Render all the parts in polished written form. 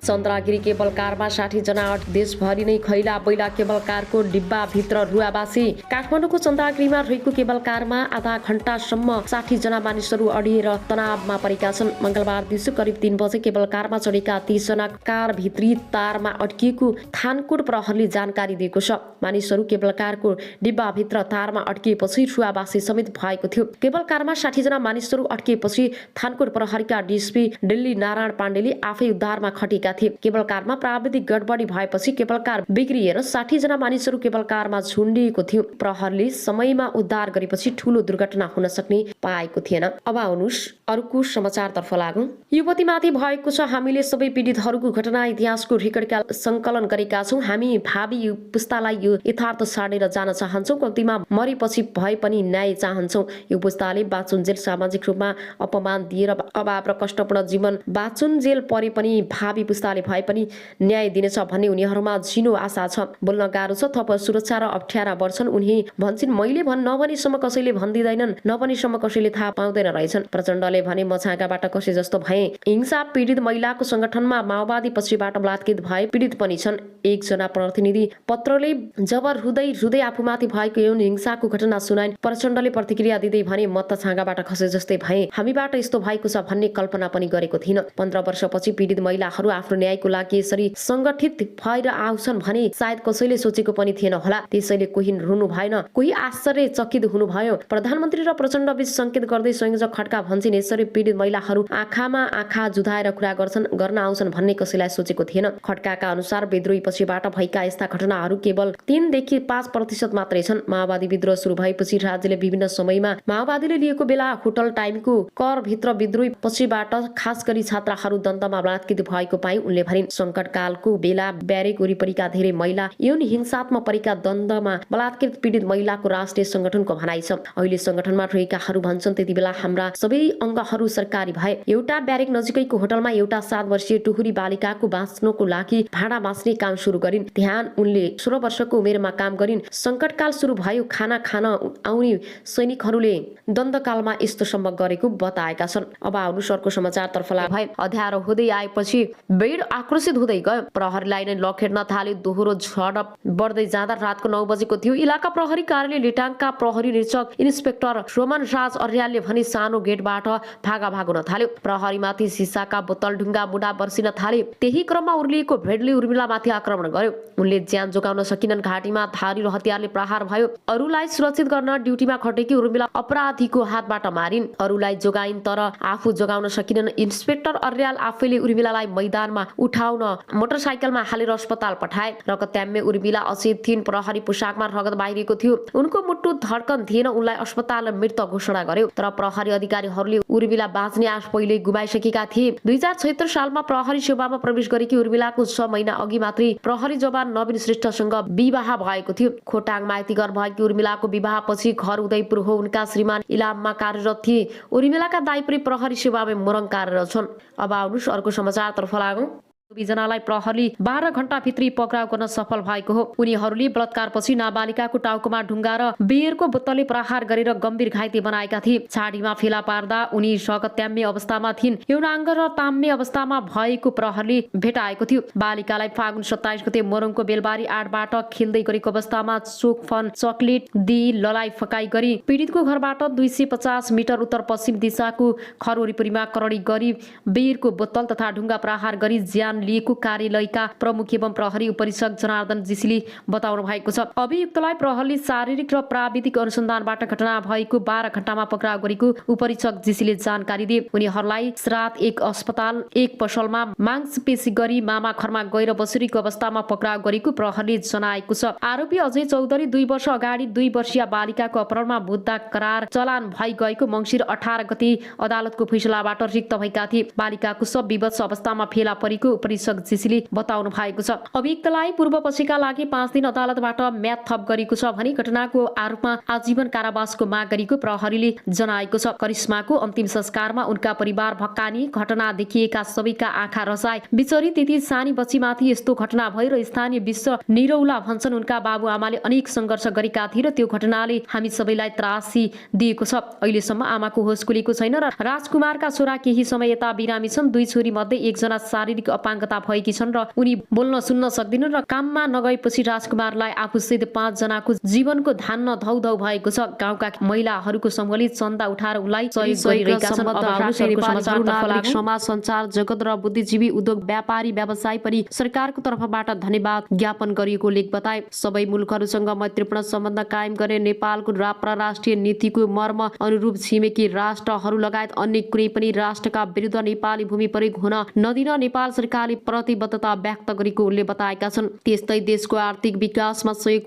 Chandragiri cable कारमा 60 जना देशभरि नै खैला बैला केबल कारको डिब्बाभित्र रुवावासी। काठमाडौँको चन्द्रगिरीमा रहेको केबल कारमा आधा घण्टासम्म 60 जना मानिसहरू अडिएर तनावमा परेका छन्। मंगलबार दिउँसो करिब 3 बजे केबल कारमा चढेका 30 जना कारभित्री तारमा अड्किएको थानकोट प्रहरीले जानकारी दिएको छ। मानिसहरू केबल कारको डिब्बाभित्र तारमा अड्किएपछि रुवावासी समेत भएको थियो। केबल कारमा 60 जना मानिसहरू अड्किएपछि थानकोट प्रहरीका डीएसपी दिल्ली नारायण पाण्डेले आफै उद्धारमा खटेका थिए। केबल कारमा प्राविधिक गडबडी भएपछि केबल कार बिग्रिएर 60 जना मानिसहरू केबल कारमा झुन्डिएको थियो। प्रहरीले समयमा उद्धार गरेपछि ठूलो दुर्घटना हुन सक्ने पाएको थिएन। अब आउनुस् अर्को समाचारतर्फ लागौं। युवतीमाथि भएको छ हामीले सबै पीडितहरूको घटना इतिहासको रेकर्डका संकलन गरेका छौं। हामी भावी पुस्तालाई यो यथार्थ छाडेर जान चाहन्छौं। कम्तीमा मरेपछि भए पनि न्याय चाहन्छौं। यो पुस्ताले बाँचुन्जेल सामाजिक रूपमा अपमान दिएर अभाव र कष्टपूर्ण जीवन बाँचुन्जेल परे पनि भावी पुस्ताले भए पनि न्याय दिनेछ भन्ने उनीहरूमा झिनो आशा छ। बोल्न गाह्रो छ। थप सुरक्षा र अप्ठ्यारा बढ्छन्। उनी भन्छन् मैले नभनेसम्म कसैले भन्दिँदैनन्, नभनेसम्म कसैले थाहा पाउँदैन रहेछन्। प्रचण्डले भने म छाँगाबाट कसे जस्तो भए। हिंसा पीडित महिलाको संगठनमा माओवादी पछिबाट बलात्कृत भए पीडित पनि छन्। एकजना प्रतिनिधि पत्रले जब रुँदै आफूमाथि भएको यौन हिंसाको घटना सुनाइन्। प्रचण्डले प्रतिक्रिया दिँदै भने म त छाँगाबाट खसे जस्तै भए। हामीबाट यस्तो भएको छ भन्ने कल्पना पनि गरेको थिइन। 15 वर्षपछि पीडित महिलाहरू आफ्नो न्यायको लागि यसरी संगठित भएर आउँछन् भने सायद कसैले सोचेको पनि थिएन होला। त्यसैले कोही रुनु भएन, कोही आश्चर्यचकित हुनुभयो। प्रधानमन्त्री र प्रचण्ड बीच संकेत गर्दै संयोजक खड्का भन्छन् यसरी पीडित महिलाहरू आँखामा आँखा जुधाएर कुरा गर्न आउँछन् भन्ने कसैलाई सोचेको थिएन। खड्काका अनुसार विद्रोही पछिबाट भएका यस्ता घटनाहरू केवल 3 देखि 5% मात्रै छन्। माओवादी विद्रोह सुरु भएपछि राज्यले विभिन्न समयमा माओवादीले लिएको बेला होटल टाइमको करभित्र विद्रोही पछिबाट खास गरी छात्राहरू दण्डमा बलात्कृत भएको पाइ उनले भनिन्। संकटकालको बेला ब्यारेक वरिपरिका धेरै महिला यौन हिंसात्मक परेका दण्डमा बलात्कृत पीडित महिलाको राष्ट्रिय संगठनको भनाइ छ। अहिले संगठनमा रहेकाहरू भन्छन् त्यति बेला हाम्रा सबै अङ्गहरू सरकारी भए। एउटा ब्यारेक नजिकैको होटलमा एउटा 7 वर्षीय टुहुरी बालिकाको बाँच्नको लागि भाडा बाँच्ने काम सुरु गरिन्। त्यहाँ उनले 16 वर्षको उमेरमा काम गरिन्। संकटकाल सुरु भयो। खाना खान आउने सैनिकहरूले द्वन्द्वकालमा यस्तोसम्म गरेको बताएका छन्। अब आउनु सरको समाचारतर्फ भए। अँध्यारो हुँदै आएपछि बेड आक्रोशित हुँदै गयो। प्रहरीलाई नै लखेड्न थाल्यो। दोहोरो झडप बढ्दै जाँदा रातको 9 बजेको थियो। इलाका प्रहरी कार्यालय लेटाङका प्रहरी निरीक्षक इन्सपेक्टर रोमन राज अर्यालले भने सानो गेटबाट भागाभाग हुन थाल्यो। प्रहरीमाथि सिसाका बोतल ढुङ्गा मुढा बर्सिन थाले। त्यही क्रममा उर्लिएको भेडले उर्मिलामाथि आक्रमण गर्यो। उनले ज्यान जोगाउन सकिनन्। घाँटीमा धारी र हतियारले प्रहार भयो। अरूलाई सुरक्षित गर्न ड्युटीमा खटेकी उर्मिला अपराधीको हातबाट मारिन्। अरूलाई जोगाइन् तर आफू जोगाउन सकिनन्। इन्सपेक्टर अर्याल आफैले उर्मिलालाई मैदानमा उठाउन मोटरसाइकलमा हालेर अस्पताल पठाए। रगत्याम्य उर्मिला अचेत थिइन्। प्रहरी पोसाकमा रगत बाहिरिएको थियो। उनको मुटु धड्कन थिएन। उनलाई अस्पताल मृत घोषणा गर्यो। तर प्रहरी अधिकारीहरूले उर्मिला बाँच्ने आश पहिले गुमाइसकेका थिए। 2076 सालमा प्रहरी सेवामा प्रवेश गरेकी उर्मिलाको 6 महिना अघि मात्रै प्रहरी जवान नवीन श्रेष्ठसँग विवाह भएको थियो। खोटाङ माइतीघर भएकी उर्मिलाको विवाहपछि घर उदयपुर हो। उनका श्रीमान इलाममा कार्यरत थिए। उर्मिलाका दाइ पनि प्रहरी सेवामा मोरङ कार्यरत छन्। अब आउनुस् अर्को समाचारतर्फ लागौं। 2 जनालाई प्रहरीले 12 घण्टा भित्री पक्राउ गर्न सफल भएको हो। उनीहरूले बलात्कारपछि नाबालिकाको टाउकोमा ढुङ्गा र बियरको बोतलले प्रहार गरेर गम्भीर घाइते बनाएका थिए। छाडीमा फेला पार्दा उनी रगत्याम्य अवस्थामा थिइन्। यौनाङ्ग र ताम्य अवस्थामा भएको प्रहरीले भेटाएको थियो। बालिकालाई फागुन 27 गते मोरङको बेलबारी 8बाट खेल्दै गरेको अवस्थामा चोकफन चकलेट दिई ललाई फकाई गरी पीडितको घरबाट 250 मिटर उत्तर पश्चिम दिशाको खर वरिपरिमा करडी गरी बियरको बोतल तथा ढुङ्गा प्रहार गरी ज्यान लिएको कार्यालयका प्रमुख एवं प्रहरी उपरीक्षक जनार्दन जीसीले बताउनु भएको छ। अभियुक्तलाई प्रहरीले शारीरिक र प्राविधिक अनुसन्धानबाट घटना भएको 12 घण्टामा पक्राउ गरेको उपरीक्षक जीसीले जानकारी दिए। उनीहरूलाई श्राद्ध 1 अस्पताल 1 पसलमा मांसपेशी गरी मामा घरमा गएर बसेको अवस्थामा पक्राउ गरेको प्रहरीले जनाएको छ। आरोपी अजय चौधरी 2 वर्ष अगाडि 2 वर्षीय बालिकाको अपहरणमा बुद्धा करार चलान भई गएको मङ्सिर 18 गते अदालतको फैसलाबाट रिक्त भएका थिए। बालिकाको सब विवश अवस्थामा फेला परेको उपरीक्षक जीसीले बताउनु भएको छ। अभियुक्तलाई पूर्व पक्षका लागि 5 दिन अदालतबाट म्याद थप गरेको छ भने घटनाको आरोपमा आजीवन कारावासको माग गरेको प्रहरीले जनाएको छ। करिश्माको अन्तिम संस्कारमा उनका परिवार भक्कानी। घटना देखिएका सबैका आँखा रसाए। बिचरी त्यति सानी बच्चीमाथि यस्तो घटना भयो र स्थानीय विश्व निरौला भन्छन्। उनका बाबुआमाले अनेक सङ्घर्ष गरेका थिए र त्यो घटनाले हामी सबैलाई त्रासी दिएको छ। अहिलेसम्म आमाको होस खुलेको छैन र राजकुमारका छोरा केही समय यता बिरामी छन्। 2 छोरी मध्ये 1 जना शारीरिक अपाङ्ग विकलाङ्गता भएकी छन् र उनी बोल्न सुन्न सक्दिनन् र काममा नगएपछि राजकुमारलाई आफूसहित 5 जनाको जीवनको धान्न धौधौ भएको छ। गाउँका महिलाहरूको समूहले चन्दा उठाएर उनलाई सहयोग गरिरहेका छन्। समाज सञ्चार जगत र बुद्धिजीवी उद्योग व्यापारी व्यवसायी पनि सरकारको तर्फबाट धन्यवाद ज्ञापन गरिएको लेख बताए। सबै मुलुकहरूसँग मैत्रीपूर्ण सम्बन्ध कायम गर्ने नेपालको परराष्ट्रिय नीतिको मर्म अनुरूप छिमेकी राष्ट्रहरू लगायत अन्य कुनै पनि राष्ट्रका विरुद्ध नेपाली भूमि प्रयोग हुन नदिन नेपाल सरकारले प्रतिबद्धता व्यक्त गरेको उनले बताएका छन्। त्यस्तै देशको आर्थिक विकासमा सहयोग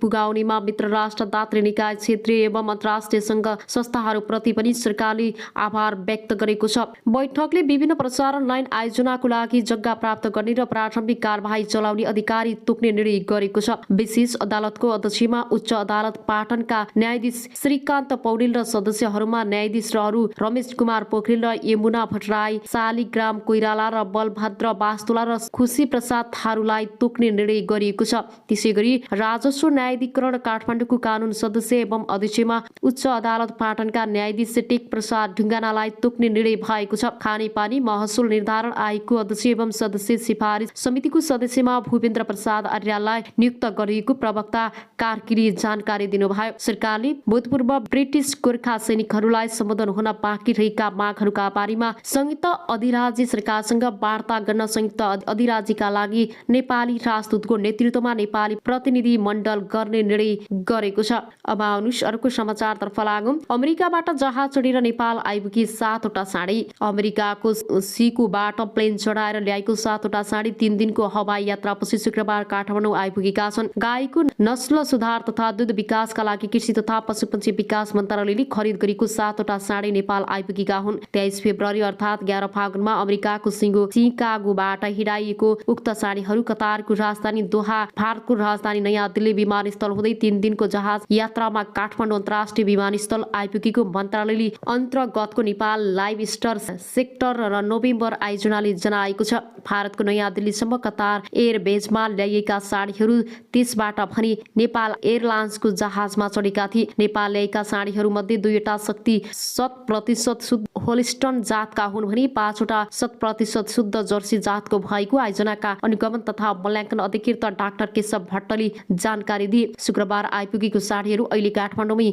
पुगाउनेमा मित्र राष्ट्र, दात्री निकाय, क्षेत्रीय एवं अन्तर्राष्ट्रिय सङ्घ संस्थाहरूप्रति पनि सरकारले आभार व्यक्त गरेको छ। बैठकले विभिन्न प्रसारण लाइन आयोजनाको लागि जग्गा प्राप्त गर्ने र प्रारम्भिक कारबाही चलाउने अधिकारी तोक्ने निर्णय गरेको छ। विशेष अदालतको अध्यक्षमा उच्च अदालत पाटनका न्यायाधीश श्रीकान्त पौडेल र सदस्यहरूमा न्यायाधीशहरू रमेश कुमार पोखरेल र यमुना भट्टराई, शालिग्राम कोइराला र बलभद्र वास्तुला र खुशी प्रसाद थारूलाई तोक्ने निर्णय गरिएको छ। त्यसैगरी राजस्व न्यायाधिकरण काठमाडौँको कानून सदस्य एवं अध्यक्षमा उच्च अदालत पाटनका न्यायाधीश टेक प्रसाद ढुङ्गानालाई तोक्ने निर्णय भएको छ। खानेपानी महसुल निर्धारण आयोगको अध्यक्ष एवं सदस्य सिफारिस समितिको सदस्यमा भूपेन्द्र प्रसाद आर्यलाई नियुक्त गरिएको प्रवक्ता कार्कीले जानकारी दिनुभयो। सरकारले भूतपूर्व ब्रिटिश गोर्खा सैनिकहरूलाई सम्बोधन हुन बाँकी रहेका मागहरूका बारेमा संयुक्त अधिराज्य सरकारसँग वार्ता गर्न संयुक्त अधिराज्यका लागि नेपाली राजदूतको नेतृत्वमा नेपाली प्रतिनिधि मण्डल गर्ने निर्णय गरेको छ। अब आउनुहोस् अर्को समाचारतर्फ लागौं। अमेरिकाबाट जहाज चढेर नेपाल आइपुगी 7वटा साँढे। अमेरिकाको सिकुबाट प्लेन चढाएर ल्याएको 7वटा साँढे 3 दिनको हवाई यात्रापछि शुक्रबार काठमाडौँ आइपुगेका छन्। गाईको नस्ल सुधार तथा दूध विकासका लागि कृषि तथा पशुपक्षी विकास मन्त्रालयले खरिद गरेको 7वटा साँढे नेपाल आइपुगेका हुन्। 23 फेब्रुअरी अर्थात् 11 फागुनमा अमेरिकाको सिकागोबाट हिँडाइएको उक्त साँढेहरू कतारको राजधानी दोहा, भारतको राजधानी नयाँ दिल्ली विमानस्थल हुँदै 3 दिनको जहाज यात्रामा काठमाडौँ अन्तर्राष्ट्रिय विमानस्थल आइपुगेको मन्त्रालयले अन्तर्गतको नेपाल लाइभ स्टार सेक्टर र नोभेम्बर आयोजनाले जनाएको छ। भारतको नयाँ दिल्लीसम्म कतार एयरबेजमा ल्याइएका साँढेहरू त्यसबाट भने नेपाल एयरलाइन्सको जहाजमा चढेका थिए। नेपाल ल्याएका साँढेहरूमध्ये 2वटा शक्ति 100% शुद्ध होलिस्टन जातका हुन् भने 5वटा 100% शुद्ध जर्सी जातको भएको आयोजनाका अनुगमन तथा मूल्याङ्कन अधिकृत डाक्टर केशव भट्टले जानकारी दिए। शुक्रबार आइपुगेको साँढेहरू अहिले काठमाडौँमै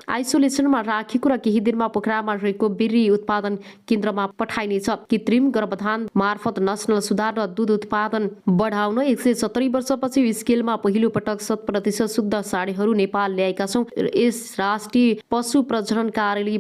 आइसोलेसनमा राखेको र केही दिनमा पोखरामा रहेको बिर्री उत्पादन केन्द्रमा पठाइनेछ। कृत्रिम गर्भधान मार्फत नस्ल सुधार र दूध उत्पादन बढाउन 170 वर्षपछि स्केलमा पहिलो पटक 100% शुद्ध साँढेहरू नेपाल ल्याएका छौं। यस राष्ट्रिय पशु प्रजनन कार्यालय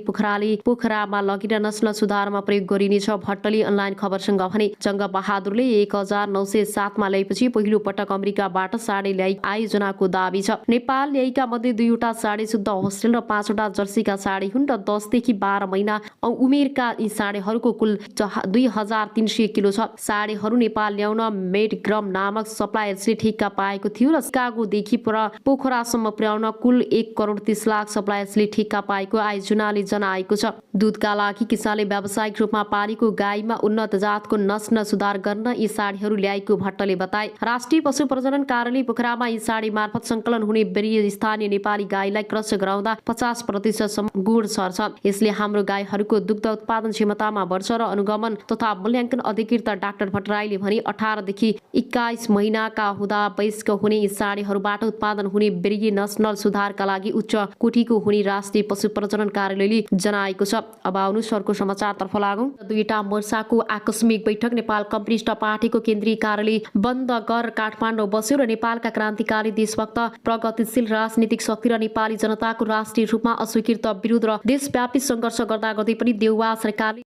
पोखरामा लगेर नस्ल सुधारमा प्रयोग गरिनेछ। भट्टले अनलाइन खबरसँग भने जङ्ग बहादुरले 1907 मा ल्याएपछि पहिलो पटक अमेरिकाबाट साँढे ल्याई आयोजनाको दाबी छ। नेपाल ल्याएका मध्ये 2वटा साँढे शुद्ध होस्टेल र 5वटा जर्सीका साँढे हुन् र 10 देखि 12 महिना उमेरका यी साँढेहरूको कुल 2300 किलो छ। साँढेहरू नेपाल ल्याउन मेडग्रम नामक सप्लायर्सले ठेक्का पाएको थियो र सिकागोदेखि पोखरासम्म पुर्याउन कुल 1,30,00,000 सप्लायर्सले ठेक्का पाएको आयोजनाले जनाएको छ। दूधका लागि किसानले व्यावसायिक रूपमा पालेको गाईमा उन्नत जातको नस्ल सुधार गर्न यी साँढेहरू ल्याएको भट्टले बताए। राष्ट्रिय पशु प्रजनन कार्यालय पोखरामा यी साँढे मार्फत संकलन हुने बेरिय स्थानीय नेपाली गाईलाई क्रस गराउँदा 50% सम्म गुण सर्छ। यसले हाम्रो गाईहरूको दुग्ध उत्पादन क्षमतामा बढ्छ र अनुगमन तथा मूल्याङ्कन अधिकृत डाक्टर भट्टराईले भने 18 देखि 21 महिनाका हुँदा वयस्क हुने यी साँढेहरूबाट उत्पादन हुने बेरिय नस्ल सुधारका लागि उच्च कोटिको हुने राष्ट्रिय पशु प्रजनन कार्यालयले जनाएको छ। अब आउनुहोस् अर्को समाचारतर्फ लागौं। 2वटा मोर्चाको आकस्मिक बैठक। नेपाल कम्युनिस्ट पार्टीको केन्द्रीय कार्यालय बन्द गर काठमाडौँ बस्यो र नेपालका क्रान्तिकारी देशभक्त प्रगतिशील राजनीतिक शक्ति र नेपाली जनताको राष्ट्रिय रूपमा अस्वीकृत विरोध र देशव्यापी सङ्घर्ष गर्दा गर्दै पनि देउवा सरकारले